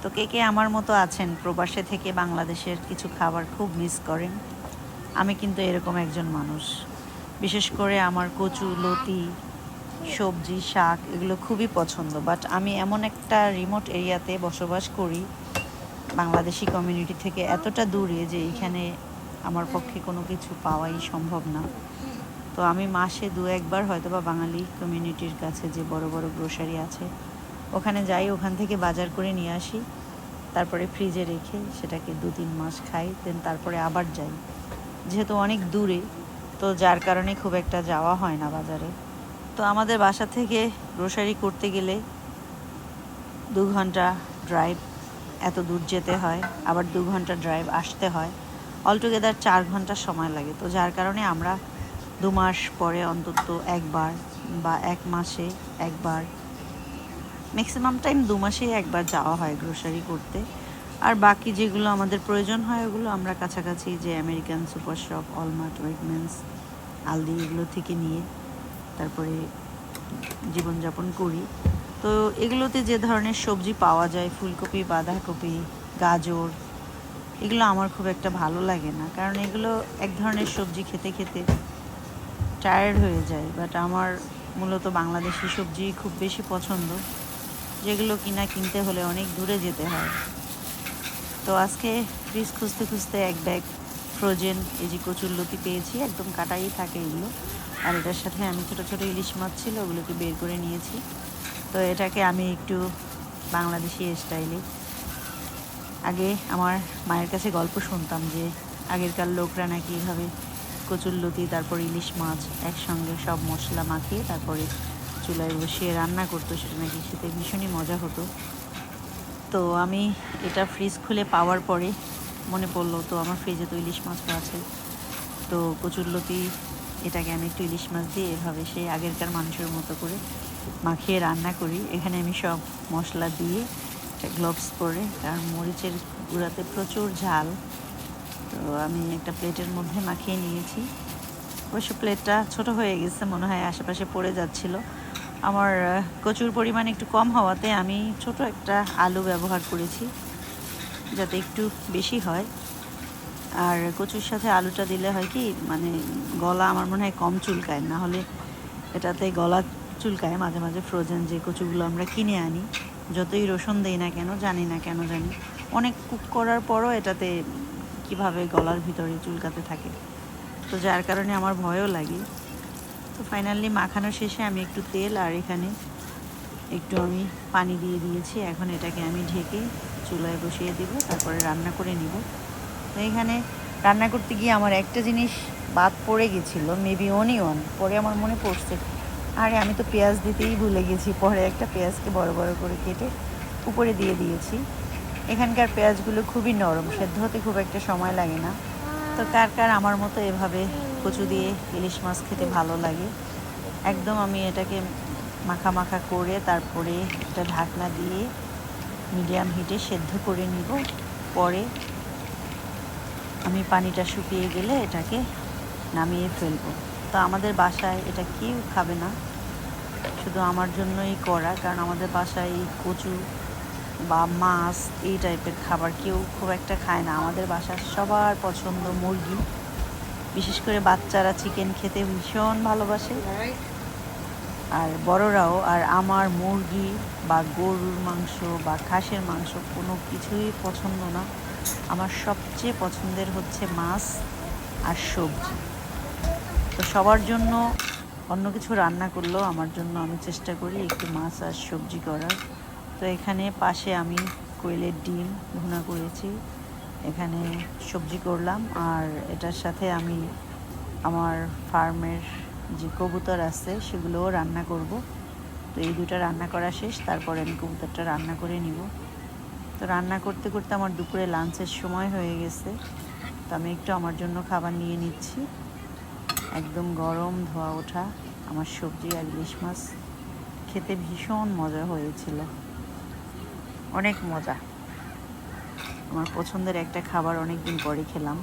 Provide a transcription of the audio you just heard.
তো কে কে আমার মতো আছেন প্রবাসে থেকে বাংলাদেশের কিছু খাবার খুব মিস করেন? আমি কিন্তু এরকম একজন মানুষ। বিশেষ করে আমার কচু লতি সবজি শাক এগুলো খুবই পছন্দ, বাট আমি এমন একটা রিমোট এরিয়াতে বসবাস করি, বাংলাদেশি কমিউনিটি থেকে এতটা দূরে যে এইখানে আমার পক্ষে কোনো কিছু পাওয়াই সম্ভব না। তো আমি মাসে দু একবার হয়তো বা বাঙালি কমিউনিটির কাছে যে বড় বড় গ্রোসারি আছে ওখানে যাই, ওখান থেকে বাজার করে নিয়ে আসি, তারপরে ফ্রিজে রেখে সেটাকে 2-3 মাস খাই, দেন তারপরে আবার যাই। যেহেতু অনেক দূরে, তো যার কারণে খুব একটা যাওয়া হয় না বাজারে। তো আমাদের বাসা থেকে গ্রোসারি করতে গেলে 2 ঘন্টা ড্রাইভ, এত দূর যেতে হয়, আবার 2 ঘন্টা ড্রাইভ আসতে হয়, অলটুগেদার 4 ঘন্টা সময় লাগে। তো যার কারণে আমরা 2 মাস পরে অন্তত একবার বা 1 মাসে একবার, ম্যাক্সিমাম টাইম 2 মাসেই একবার যাওয়া হয় গ্রোসারি করতে। আর বাকি যেগুলো আমাদের প্রয়োজন হয় ওগুলো আমরা কাছাকাছি যে আমেরিকান সুপার শপ, অলমার্ট, ওয়েটম্যানস, আলদি এগুলো থেকে নিয়ে তারপরে জীবনযাপন করি। তো এগুলোতে যে ধরনের সবজি পাওয়া যায়, ফুলকপি, বাঁধাকপি, গাজর, এগুলো আমার খুব একটা ভালো লাগে না, কারণ এগুলো এক ধরনের সবজি খেতে খেতে টায়ার্ড হয়ে যায়। বাট আমার মূলত বাংলাদেশি সবজি খুব বেশি পছন্দ, যেগুলো কিনতে হলে অনেক দূরে যেতে হয়। তো আজকে ফ্রিজ খুঁজতে খুঁজতে এক ব্যাগ ফ্রোজেন এই যে কচুরলতি পেয়েছি, একদম কাটাই থাকে এগুলো। আর এটার সাথে আমি ছোটো ছোটো ইলিশ মাছ ছিল, ওগুলোকে বের করে নিয়েছি। তো এটাকে আমি একটু বাংলাদেশি স্টাইলে, আগে আমার মায়ের কাছে গল্প শুনতাম যে আগেরকার লোকরা নাকি এভাবে কচুরলতি তারপর ইলিশ মাছ একসঙ্গে সব মশলা মাখিয়ে তারপরে চুলায় বসিয়ে রান্না করতো, সেটা নাকি খেতে ভীষণই মজা হতো। তো আমি এটা ফ্রিজ খুলে পাওয়ার পরে মনে পড়লো, তো আমার ফ্রিজে তো ইলিশ মাছও আছে, তো কচুরলতি এটাকে আমি একটু ইলিশ মাছ দিয়ে এভাবে সেই আগেরকার মানুষের মতো করে মাখিয়ে রান্না করি। এখানে আমি সব মশলা দিয়ে গ্লোভস পরে, কারণ মরিচের গুঁড়াতে প্রচুর ঝাল। তো আমি একটা প্লেটের মধ্যে মাখিয়ে নিয়েছি। অবশ্য প্লেটটা ছোট হয়ে গেছে, মনে হয় আশেপাশে পড়ে যাচ্ছিল। আমার প্রচুর পরিমাণ একটু কম হওয়াতে আমি ছোট একটা আলু ব্যবহার করেছি, যাতে একটু বেশি হয়। আর কচুর সাথে আলুটা দিলে হয় কি, মানে গলা আমার মনে হয় কম চুলকায়, না হলে এটাতে গলা চুলকায় মাঝে মাঝে। ফ্রোজেন যে কচুগুলো আমরা কিনে আনি, যতই রসুন দেই না কেন জানি না কেন জানি অনেক কুক করার পরও এটাতে কিভাবে গলার ভিতরে চুলকাতে থাকে, তো যার কারণে আমার ভয়ও লাগে। তো ফাইনালি মাখানো শেষে আমি একটু তেল আর এখানে একটু আমি পানি দিয়ে দিয়েছি। এখন এটাকে আমি ঢেকে চুলায় বসিয়ে দিব, তারপরে রান্না করে নিব। তো এখানে রান্না করতে গিয়ে আমার একটা জিনিস বাদ পড়ে গেছিলো, মেবি অনিয়ন। পরে আমার মনে পড়ছে, আরে আমি তো পেঁয়াজ দিতেই ভুলে গেছি। পরে একটা পেঁয়াজকে বড় বড় করে কেটে উপরে দিয়ে দিয়েছি। এখানকার পেঁয়াজগুলো খুবই নরম, সেদ্ধ হতে খুব একটা সময় লাগে না। তো কার কার আমার মতো এভাবে কচু দিয়ে ইলিশ মাছ খেতে ভালো লাগে? একদম আমি এটাকে মাখা মাখা করে তারপরে একটা ঢাকনা দিয়ে মিডিয়াম হিটে সেদ্ধ করে নিব। পরে আমি পানিটা শুকিয়ে গেলে এটাকে নামিয়ে ফেলবো। তো আমাদের বাসায় এটা কেউ খাবে না, শুধু আমার জন্যই করা, কারণ আমাদের বাসায় এই কচু বা মাছ এই টাইপের খাবার কেউ খুব একটা খায় না। আমাদের বাসার সবার পছন্দ মুরগি, বিশেষ করে বাচ্চারা চিকেন খেতে ভীষণ ভালোবাসে, আর বড়রাও। আর আমার মুরগি বা গরুর মাংস বা খাসির মাংস কোনো কিছুই পছন্দ না। আমার সবচেয়ে পছন্দের হচ্ছে মাছ আর সবজি। তো সবার জন্য অন্য কিছু রান্না করলেও আমার জন্য আমি চেষ্টা করি একটু মাছ আর সবজি করার। তো এখানে পাশে আমি কোয়েলের ডিম ভুনা করেছি, এখানে সবজি করলাম, আর এটার সাথে আমি আমার ফার্মের যে কবুতর আছে সেগুলোও রান্না করব। তো এই দুটো রান্না করা শেষ, তারপরে আমি কবুতরটা রান্না করে নিব। তো রান্না করতে করতে আমার দুপুরে লাঞ্চের সময় হয়ে গেছে। তো আমি একটু আমার জন্য খাবার নিয়ে নিচ্ছি। একদম গরম ধোয়া ওঠা আমার সবজি আর ইলিশ মাছ, খেতে ভীষণ মজা হয়েছিল, অনেক মজা। আমার পছন্দের একটা খাবার অনেক দিন পরে খেলাম।